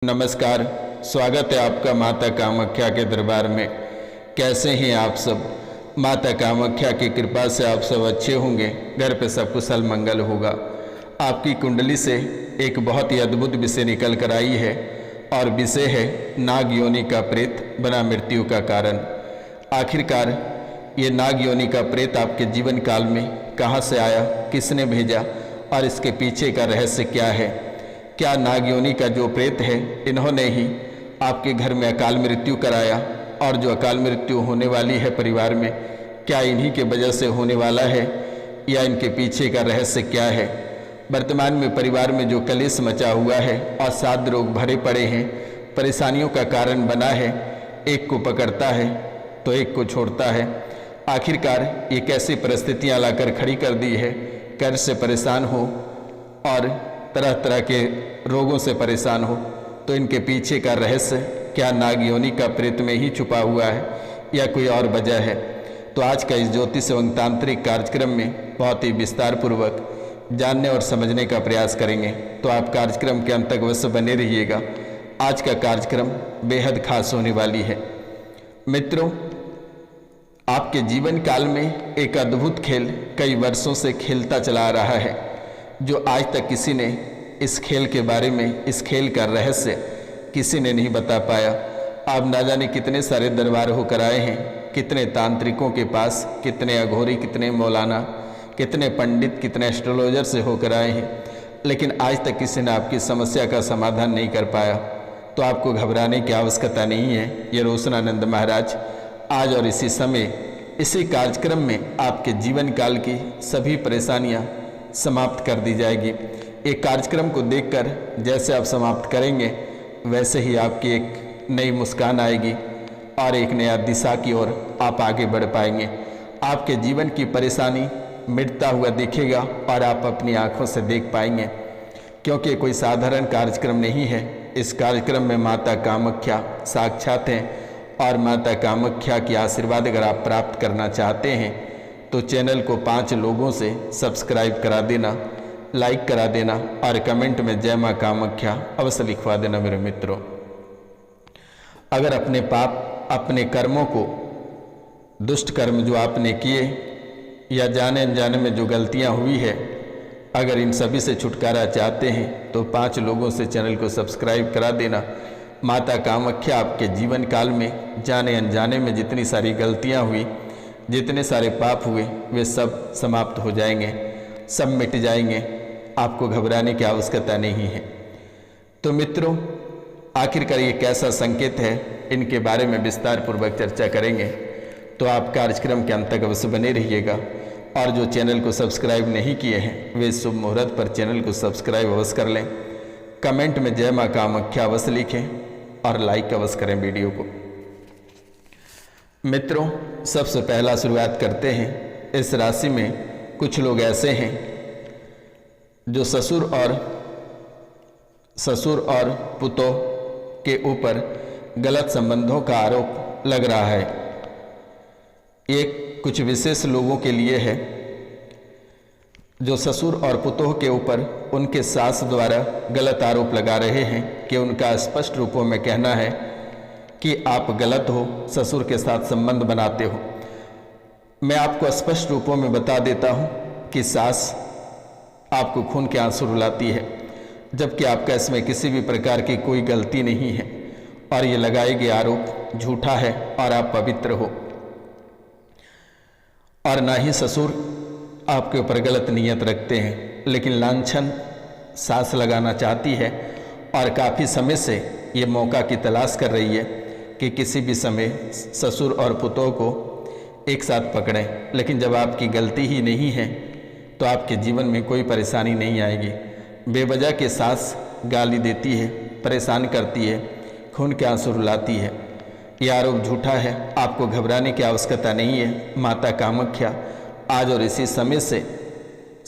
नमस्कार। स्वागत है आपका माता कामाख्या के दरबार में। कैसे हैं आप सब? माता कामाख्या की कृपा से आप सब अच्छे होंगे, घर पे सब कुशल मंगल होगा। आपकी कुंडली से एक बहुत ही अद्भुत विषय निकल कर आई है और विषय है नाग योनि का प्रेत बना मृत्यु का कारण। आखिरकार ये नाग योनि का प्रेत आपके जीवन काल में कहाँ से आया, किसने भेजा और इसके पीछे का रहस्य क्या है? क्या नाग योनि का जो प्रेत है इन्होंने ही आपके घर में अकाल मृत्यु कराया, और जो अकाल मृत्यु होने वाली है परिवार में, क्या इन्हीं के वजह से होने वाला है या इनके पीछे का रहस्य क्या है? वर्तमान में परिवार में जो कलेश मचा हुआ है और सात रोग भरे पड़े हैं, परेशानियों का कारण बना है, एक को पकड़ता है तो एक को छोड़ता है। आखिरकार ये कैसी परिस्थितियाँ लाकर खड़ी कर दी है? कर्ज से परेशान हो और तरह तरह के रोगों से परेशान हो, तो इनके पीछे का रहस्य क्या नाग योनि का प्रेत में ही छुपा हुआ है या कोई और वजह है? तो आज का इस ज्योतिष एवं तांत्रिक कार्यक्रम में बहुत ही विस्तार पूर्वक जानने और समझने का प्रयास करेंगे, तो आप कार्यक्रम के अंत तक अवश्य बने रहिएगा। आज का कार्यक्रम बेहद खास होने वाली है। मित्रों, आपके जीवन काल में एक अद्भुत खेल कई वर्षों से खेलता चला आ रहा है, जो आज तक किसी ने इस खेल के बारे में, इस खेल का रहस्य किसी ने नहीं बता पाया। आप ना जाने कितने सारे दरबार होकर आए हैं, कितने तांत्रिकों के पास, कितने अघोरी, कितने मौलाना, कितने पंडित, कितने एस्ट्रोलॉजर से होकर आए हैं, लेकिन आज तक किसी ने आपकी समस्या का समाधान नहीं कर पाया। तो आपको घबराने की आवश्यकता नहीं है। ये रोशनानंद महाराज आज और इसी समय, इसी कार्यक्रम में आपके जीवन काल की सभी परेशानियाँ समाप्त कर दी जाएगी। एक कार्यक्रम को देखकर जैसे आप समाप्त करेंगे, वैसे ही आपकी एक नई मुस्कान आएगी और एक नया दिशा की ओर आप आगे बढ़ पाएंगे। आपके जीवन की परेशानी मिटता हुआ दिखेगा और आप अपनी आंखों से देख पाएंगे, क्योंकि कोई साधारण कार्यक्रम नहीं है। इस कार्यक्रम में माता कामाख्या साक्षात हैं, और माता कामाख्या की आशीर्वाद अगर आप प्राप्त करना चाहते हैं तो चैनल को 5 लोगों से सब्सक्राइब करा देना, लाइक करा देना और कमेंट में जय मां कामाख्या अवश्य लिखवा देना। मेरे मित्रों, अगर अपने पाप, अपने कर्मों को, दुष्ट कर्म जो आपने किए या जाने अनजाने में जो गलतियां हुई है, अगर इन सभी से छुटकारा चाहते हैं तो 5 लोगों से चैनल को सब्सक्राइब करा देना। माता कामाख्या आपके जीवन काल में जाने अनजाने में जितनी सारी गलतियाँ हुई, जितने सारे पाप हुए, वे सब समाप्त हो जाएंगे, सब मिट जाएंगे। आपको घबराने की आवश्यकता नहीं है। तो मित्रों, आखिरकार ये कैसा संकेत है, इनके बारे में विस्तार पूर्वक चर्चा करेंगे, तो आप कार्यक्रम के अंत तक अवश्य बने रहिएगा। और जो चैनल को सब्सक्राइब नहीं किए हैं, वे शुभ मुहूर्त पर चैनल को सब्सक्राइब अवश्य कर लें, कमेंट में जय मां कामाख्या अवश्य लिखें और लाइक अवश्य करें वीडियो को। मित्रों, सबसे पहला शुरुआत करते हैं। इस राशि में कुछ लोग ऐसे हैं जो ससुर और पुतों के ऊपर गलत संबंधों का आरोप लग रहा है। ये कुछ विशेष लोगों के लिए है जो ससुर और पुतों के ऊपर उनके सास द्वारा गलत आरोप लगा रहे हैं, कि उनका स्पष्ट रूपों में कहना है कि आप गलत हो, ससुर के साथ संबंध बनाते हो। मैं आपको स्पष्ट रूपों में बता देता हूं कि सास आपको खून के आंसू रुलाती है, जबकि आपका इसमें किसी भी प्रकार की कोई गलती नहीं है, और ये लगाए गए आरोप झूठा है और आप पवित्र हो। और ना ही ससुर आपके ऊपर गलत नीयत रखते हैं, लेकिन लांछन सास लगाना चाहती है और काफ़ी समय से ये मौका की तलाश कर रही है कि किसी भी समय ससुर और पुतों को एक साथ पकड़ें। लेकिन जब आपकी गलती ही नहीं है तो आपके जीवन में कोई परेशानी नहीं आएगी। बेवजह के सास गाली देती है, परेशान करती है, खून के आंसू रुलाती है। यह आरोप झूठा है। आपको घबराने की आवश्यकता नहीं है। माता कामाख्या आज और इसी समय से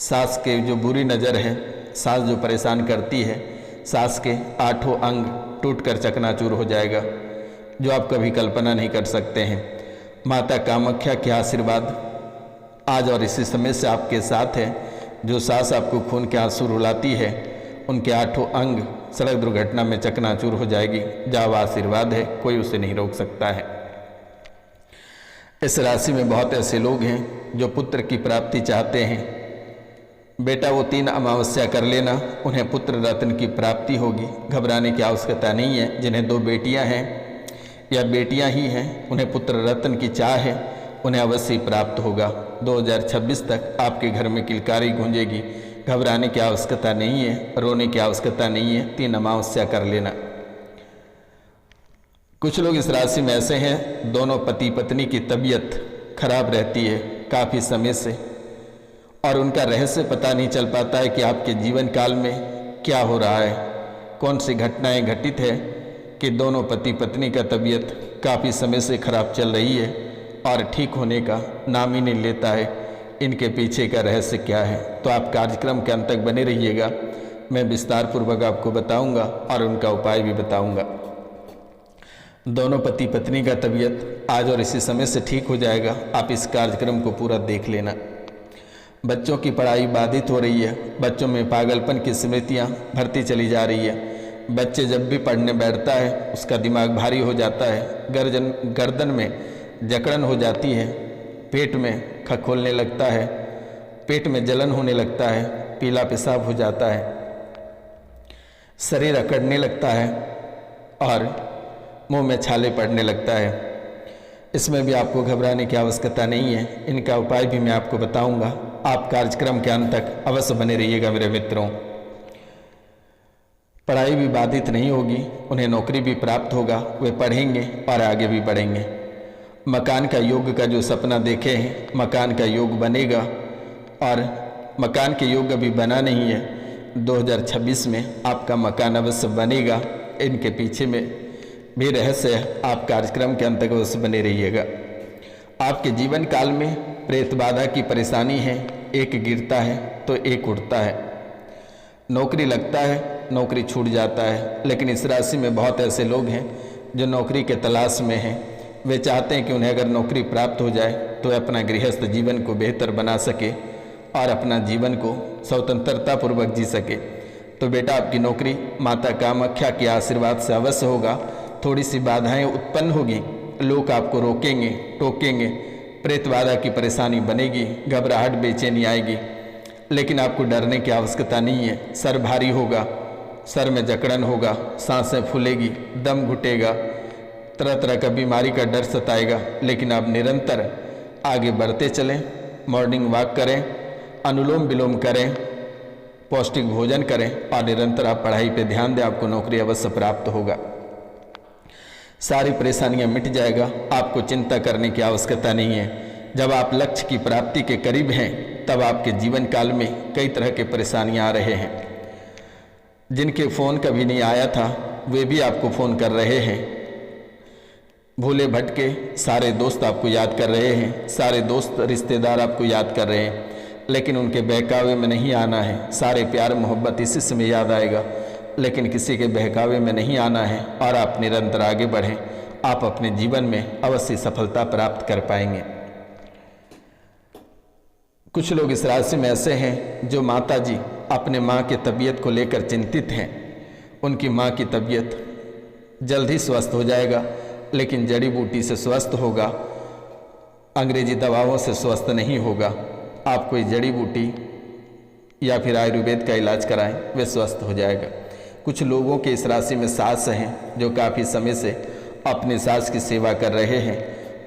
सास के जो बुरी नज़र है, सास जो परेशान करती है, सास के 8 अंग टूटकर चकनाचूर हो जाएगा, जो आप कभी कल्पना नहीं कर सकते हैं। माता कामाख्या के आशीर्वाद आज और इसी समय से आपके साथ है। जो सास आपको खून के आंसू रुलाती है, उनके 8 अंग सड़क दुर्घटना में चकनाचूर हो जाएगी। जाओ, आशीर्वाद है, कोई उसे नहीं रोक सकता है। इस राशि में बहुत ऐसे लोग हैं जो पुत्र की प्राप्ति चाहते हैं। बेटा वो 3 अमावस्या कर लेना, उन्हें पुत्र रत्न की प्राप्ति होगी। घबराने की आवश्यकता नहीं है। जिन्हें 2 बेटियां हैं या बेटियां ही हैं, उन्हें पुत्र रत्न की चाह है, उन्हें अवश्य प्राप्त होगा। 2026 तक आपके घर में किलकारी गूंजेगी। घबराने की आवश्यकता नहीं है, रोने की आवश्यकता नहीं है। 3 अमावस्या कर लेना। कुछ लोग इस राशि में ऐसे हैं, दोनों पति पत्नी की तबीयत खराब रहती है काफ़ी समय से, और उनका रहस्य पता नहीं चल पाता है कि आपके जीवन काल में क्या हो रहा है, कौन सी घटनाएं घटित है कि दोनों पति पत्नी का तबीयत काफ़ी समय से खराब चल रही है और ठीक होने का नाम ही नहीं लेता है। इनके पीछे का रहस्य क्या है? तो आप कार्यक्रम के अंत तक बने रहिएगा। मैं विस्तार पूर्वक आपको बताऊंगा और उनका उपाय भी बताऊंगा। दोनों पति पत्नी का तबीयत आज और इसी समय से ठीक हो जाएगा। आप इस कार्यक्रम को पूरा देख लेना। बच्चों की पढ़ाई बाधित हो रही है। बच्चों में पागलपन की स्मृतियाँ भरती चली जा रही है। बच्चे जब भी पढ़ने बैठता है उसका दिमाग भारी हो जाता है। गर्दन में जकड़न हो जाती है, पेट में खखोलने लगता है, पेट में जलन होने लगता है, पीला पेशाब हो जाता है, शरीर अकड़ने लगता है और मुंह में छाले पड़ने लगता है। इसमें भी आपको घबराने की आवश्यकता नहीं है। इनका उपाय भी मैं आपको बताऊंगा। आप कार्यक्रम के अंत तक अवश्य बने रहिएगा मेरे मित्रों। पढ़ाई भी बाधित नहीं होगी, उन्हें नौकरी भी प्राप्त होगा, वे पढ़ेंगे और आगे भी बढ़ेंगे। मकान का योग का जो सपना देखे हैं, मकान का योग बनेगा, और मकान के योग अभी बना नहीं है। 2026 में आपका मकान अवश्य बनेगा। इनके पीछे में भी रहस्य है। आप कार्यक्रम के अंत तक अवश्य बने रहिएगा। आपके जीवन काल में प्रेत बाधा की परेशानी है। एक गिरता है तो एक उठता है। नौकरी लगता है, नौकरी छूट जाता है। लेकिन इस राशि में बहुत ऐसे लोग हैं जो नौकरी के तलाश में हैं। वे चाहते हैं कि उन्हें अगर नौकरी प्राप्त हो जाए तो अपना गृहस्थ जीवन को बेहतर बना सके और अपना जीवन को स्वतंत्रता पूर्वक जी सके। तो बेटा आपकी नौकरी माता कामाख्या के आशीर्वाद से अवश्य होगा। थोड़ी सी बाधाएं उत्पन्न होगी, लोग आपको रोकेंगे, टोकेंगे, प्रेत बाधा की परेशानी बनेगी, घबराहट बेचैनी आएगी, लेकिन आपको डरने की आवश्यकता नहीं है। सर भारी होगा, सर में जकड़न होगा, सांसें फूलेगी, दम घुटेगा, तरह तरह का बीमारी का डर सताएगा, लेकिन आप निरंतर आगे बढ़ते चलें। मॉर्निंग वॉक करें, अनुलोम विलोम करें, पौष्टिक भोजन करें और निरंतर आप पढ़ाई पे ध्यान दें। आपको नौकरी अवश्य प्राप्त होगा। सारी परेशानियां मिट जाएगा। आपको चिंता करने की आवश्यकता नहीं है। जब आप लक्ष्य की प्राप्ति के करीब हैं तब आपके जीवन काल में कई तरह के परेशानियां आ रहे हैं। जिनके फ़ोन कभी नहीं आया था वे भी आपको फ़ोन कर रहे हैं। भूले भटके सारे दोस्त आपको याद कर रहे हैं, सारे दोस्त रिश्तेदार आपको याद कर रहे हैं, लेकिन उनके बहकावे में नहीं आना है। सारे प्यार मोहब्बत इसी समय याद आएगा, लेकिन किसी के बहकावे में नहीं आना है और आप निरंतर आगे बढ़ें। आप अपने जीवन में अवश्य सफलता प्राप्त कर पाएंगे। कुछ लोग इस राशि में ऐसे हैं जो माता जी अपने माँ की तबीयत को लेकर चिंतित हैं। उनकी माँ की तबीयत जल्द ही स्वस्थ हो जाएगा, लेकिन जड़ी बूटी से स्वस्थ होगा, अंग्रेजी दवाओं से स्वस्थ नहीं होगा। आप कोई जड़ी बूटी या फिर आयुर्वेद का इलाज कराएं, वे स्वस्थ हो जाएगा। कुछ लोगों के इस राशि में सास हैं जो काफ़ी समय से अपने सास की सेवा कर रहे हैं,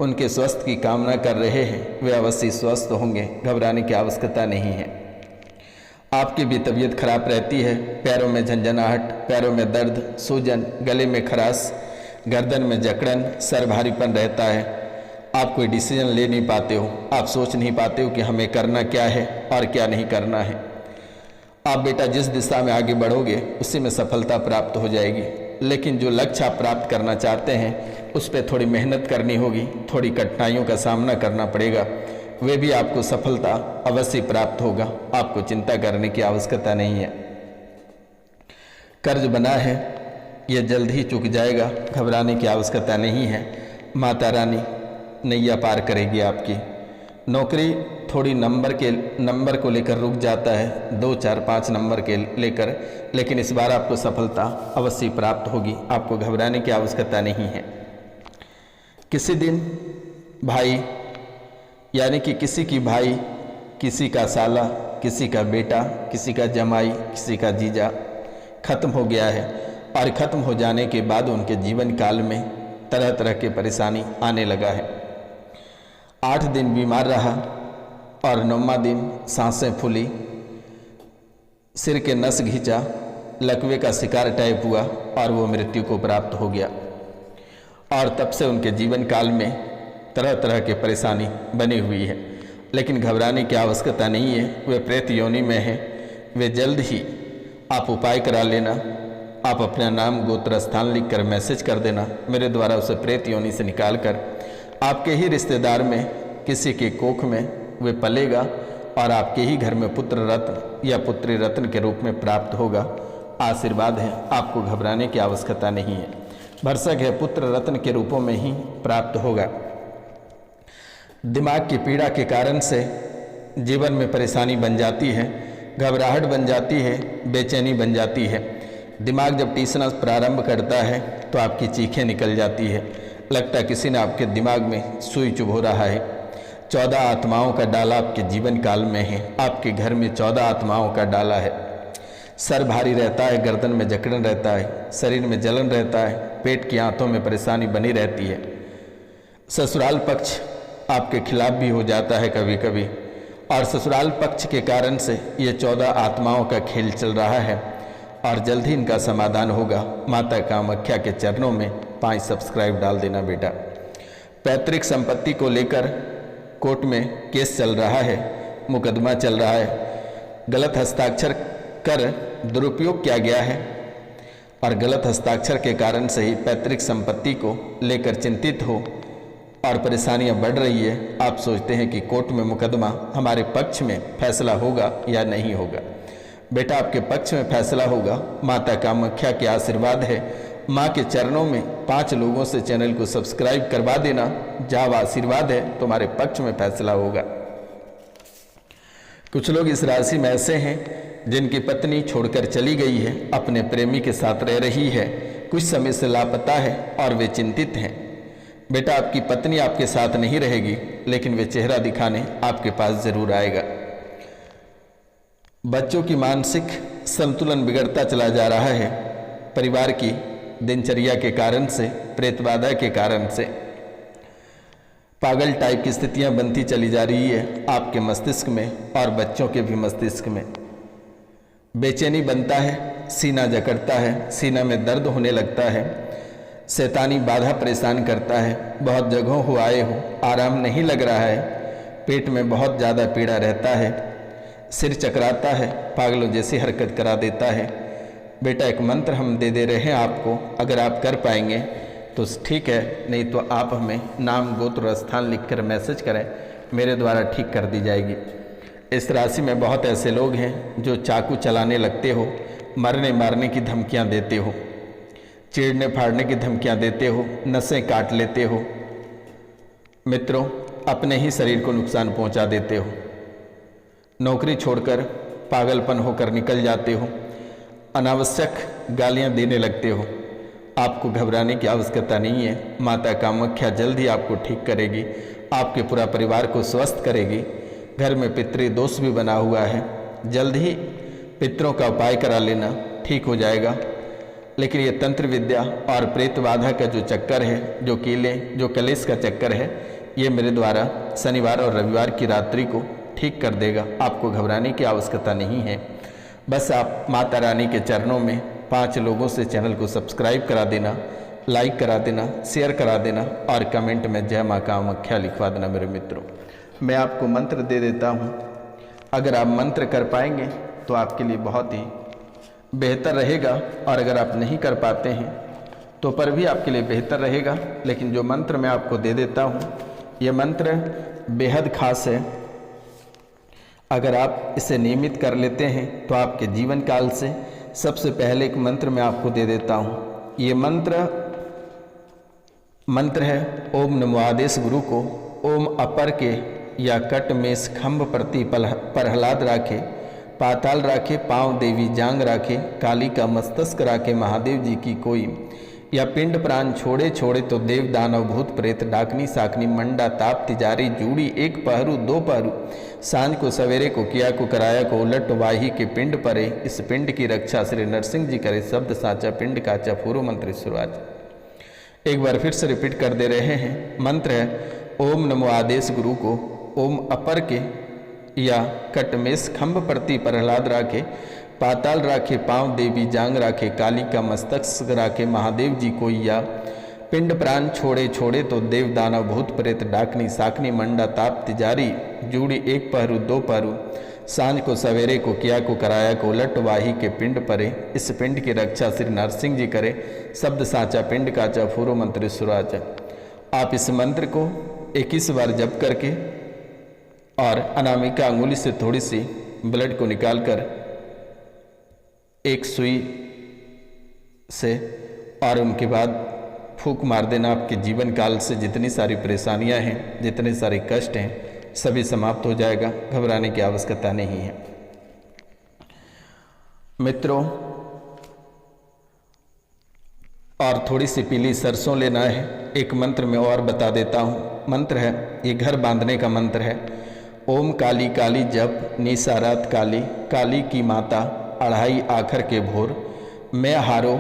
उनके स्वस्थ की कामना कर रहे हैं, वे अवश्य स्वस्थ होंगे। घबराने की आवश्यकता नहीं है। आपकी भी तबीयत खराब रहती है, पैरों में झंझनाहट, पैरों में दर्द, सूजन, गले में खराश, गर्दन में जकड़न, सर भारीपन रहता है। आप कोई डिसीजन ले नहीं पाते हो, आप सोच नहीं पाते हो कि हमें करना क्या है और क्या नहीं करना है। आप बेटा जिस दिशा में आगे बढ़ोगे उसी में सफलता प्राप्त हो जाएगी, लेकिन जो लक्ष्य आप प्राप्त करना चाहते हैं उस पर थोड़ी मेहनत करनी होगी, थोड़ी कठिनाइयों का सामना करना पड़ेगा, वे भी आपको सफलता अवश्य प्राप्त होगा। आपको चिंता करने की आवश्यकता नहीं है। कर्ज बना है यह जल्द ही चुक जाएगा, घबराने की आवश्यकता नहीं है। माता रानी नैया पार करेगी आपकी। नौकरी थोड़ी नंबर को लेकर रुक जाता है, 2 4 5 नंबर के लेकर, लेकिन इस बार आपको सफलता अवश्य प्राप्त होगी। आपको घबराने की आवश्यकता नहीं है। किसी दिन भाई यानी कि किसी की भाई, किसी का साला, किसी का बेटा, किसी का जमाई, किसी का जीजा खत्म हो गया है और ख़त्म हो जाने के बाद उनके जीवन काल में तरह तरह की परेशानी आने लगा है। 8 दिन बीमार रहा और 9वां दिन सांसें फूली, सिर के नस घिंचा, लकवे का शिकार टाइप हुआ और वो मृत्यु को प्राप्त हो गया। और तब से उनके जीवन काल में तरह तरह की परेशानी बनी हुई है। लेकिन घबराने की आवश्यकता नहीं है, वे प्रेत योनि में है। वे जल्द ही आप उपाय करा लेना। आप अपना नाम गोत्र स्थान लिखकर मैसेज कर देना, मेरे द्वारा उसे प्रेत योनि से निकाल कर आपके ही रिश्तेदार में किसी के कोख में वे पलेगा और आपके ही घर में पुत्र रत्न या पुत्री रत्न के रूप में प्राप्त होगा। आशीर्वाद है, आपको घबराने की आवश्यकता नहीं है। भरसक है, पुत्र रत्न के रूपों में ही प्राप्त होगा। दिमाग की पीड़ा के कारण से जीवन में परेशानी बन जाती है, घबराहट बन जाती है, बेचैनी बन जाती है। दिमाग जब टीसना प्रारंभ करता है तो आपकी चीखें निकल जाती है, लगता है किसी ने आपके दिमाग में सुई चुभो रहा है। 14 आत्माओं का डाला आपके जीवन काल में है। आपके घर में 14 आत्माओं का डाला है। सर भारी रहता है, गर्दन में जकड़न रहता है, शरीर में जलन रहता है, पेट की आंतों में परेशानी बनी रहती है। ससुराल पक्ष आपके खिलाफ भी हो जाता है कभी कभी, और ससुराल पक्ष के कारण से ये 14 आत्माओं का खेल चल रहा है और जल्द ही इनका समाधान होगा। माता कामाख्या के चरणों में 5 सब्सक्राइब डाल देना बेटा। पैतृक संपत्ति को लेकर कोर्ट में केस चल रहा है, मुकदमा चल रहा है। गलत हस्ताक्षर कर दुरुपयोग किया गया है और गलत हस्ताक्षर के कारण से ही पैतृक संपत्ति को लेकर चिंतित हो और परेशानियां बढ़ रही है। आप सोचते हैं कि कोर्ट में मुकदमा हमारे पक्ष में फैसला होगा या नहीं होगा। बेटा, आपके पक्ष में फैसला होगा। माता कामाख्या के आशीर्वाद है। माँ के चरणों में 5 लोगों से चैनल को सब्सक्राइब करवा देना। जब आशीर्वाद है तुम्हारे पक्ष में फैसला होगा। कुछ लोग इस राशि में ऐसे हैं जिनकी पत्नी छोड़कर चली गई है, अपने प्रेमी के साथ रह रही है, कुछ समय से लापता है और वे चिंतित हैं। बेटा, आपकी पत्नी आपके साथ नहीं रहेगी, लेकिन वे चेहरा दिखाने आपके पास जरूर आएगा। बच्चों की मानसिक संतुलन बिगड़ता चला जा रहा है, परिवार की दिनचर्या के कारण से, प्रेतबाधा के कारण से पागल टाइप की स्थितियां बनती चली जा रही है आपके मस्तिष्क में और बच्चों के भी मस्तिष्क में। बेचैनी बनता है, सीना जकड़ता है, सीना में दर्द होने लगता है, शैतानी बाधा परेशान करता है। बहुत जगहों हो आए हो, आराम नहीं लग रहा है, पेट में बहुत ज़्यादा पीड़ा रहता है, सिर चकराता है, पागलों जैसी हरकत करा देता है। बेटा, एक मंत्र हम दे रहे हैं आपको, अगर आप कर पाएंगे तो ठीक है, नहीं तो आप हमें नाम गोत्र स्थान लिखकर मैसेज करें, मेरे द्वारा ठीक कर दी जाएगी। इस राशि में बहुत ऐसे लोग हैं जो चाकू चलाने लगते हो, मरने मारने की धमकियां देते हो, चीरने फाड़ने की धमकियां देते हो, नसें काट लेते हो। मित्रों, अपने ही शरीर को नुकसान पहुंचा देते हो, नौकरी छोड़कर पागलपन होकर निकल जाते हो, अनावश्यक गालियां देने लगते हो। आपको घबराने की आवश्यकता नहीं है। माता कामाख्या जल्द ही आपको ठीक करेगी, आपके पूरा परिवार को स्वस्थ करेगी। घर में पितृ दोष भी बना हुआ है, जल्द ही पितरों का उपाय करा लेना, ठीक हो जाएगा। लेकिन ये तंत्र विद्या और प्रेत बाधा का जो चक्कर है, जो कीले, जो कलेश का चक्कर है, ये मेरे द्वारा शनिवार और रविवार की रात्रि को ठीक कर देगा। आपको घबराने की आवश्यकता नहीं है। बस आप माता रानी के चरणों में 5 लोगों से चैनल को सब्सक्राइब करा देना, लाइक करा देना, शेयर करा देना और कमेंट में जय माँ कामाख्या लिखवा देना। मेरे मित्रों, मैं आपको मंत्र दे देता हूँ, अगर आप मंत्र कर पाएंगे तो आपके लिए बहुत ही बेहतर रहेगा, और अगर आप नहीं कर पाते हैं तो पर भी आपके लिए बेहतर रहेगा। लेकिन जो मंत्र मैं आपको दे देता हूँ, ये मंत्र बेहद खास है। अगर आप इसे नियमित कर लेते हैं तो आपके जीवन काल से सबसे पहले एक मंत्र मैं आपको दे देता हूँ। ये मंत्र है ओम नमो आदेश गुरु को ओम अपर के या कट मेष खम्भ प्रति प्रहलाद राखे, पाताल राखे पाँव देवी जांग राखे, काली का मस्तक राखे महादेव जी की कोई, या पिंड प्राण छोड़े छोड़े तो देव दानव भूत प्रेत डाकनी साकनी मंडा ताप तिजारी जूड़ी, एक पहरू दो पहरू सांझ को सवेरे को किया को कराया को उलट वाही के पिंड परे, इस पिंड की रक्षा श्री नरसिंह जी करे, शब्द साचा पिंड काचा पूर्व मंत्र शुरुआत। एक बार फिर से रिपीट कर दे रहे हैं। मंत्र है ओम नमो आदेश गुरु को, ओम अपर के या कटमेश खम्भ प्रति प्रहलाद राखे, पाताल राखे पाँव देवी जांग राखे, काली का मस्तक राखे महादेव जी को, या पिंड प्राण छोड़े छोड़े तो देव दानव भूत प्रेत डाकनी साकनी मंडा ताप तिजारी जूड़ी, एक पहरू दो पहरू सांझ को सवेरे को किया को कराया को उलट वाही के पिंड परे, इस पिंड की रक्षा श्री नरसिंह जी करे, शब्द साचा पिंड काचा पूर्व मंत्र सुराचा। आप इस मंत्र को 21 बार जप करके और अनामिका अंगुली से थोड़ी सी ब्लड को निकालकर एक सुई से और उनके बाद फूंक मार देना। आपके जीवन काल से जितनी सारी परेशानियां हैं, जितने सारे कष्ट हैं, सभी समाप्त हो जाएगा। घबराने की आवश्यकता नहीं है। मित्रों, और थोड़ी सी पीली सरसों लेना है। एक मंत्र में और बता देता हूँ। मंत्र है, ये घर बांधने का मंत्र है। ओम काली काली जप निशा रात काली, काली की माता अढ़ाई आखर के भोर, मैं हारो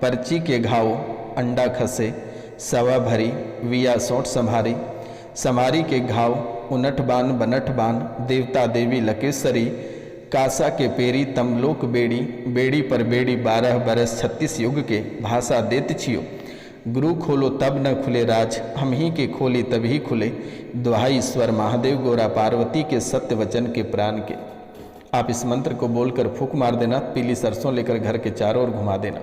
पर्ची के घाव अंडा खसे, सवा भरी विया सोट संभारी, संभारी के घाव उनठ बान बनठ बान, देवता देवी लकेश्वरी, कासा के पेरी तमलोक बेड़ी, बेड़ी पर बेड़ी 12 बरस 36 युग के, भाषा देत छियो गुरु खोलो तब न खुले राज, हम ही के खोली तभी खुले, दुहाई ईश्वर महादेव गोरा पार्वती के सत्य वचन के प्राण के। आप इस मंत्र को बोलकर फूंक मार देना। पीली सरसों लेकर घर के चारों ओर घुमा देना।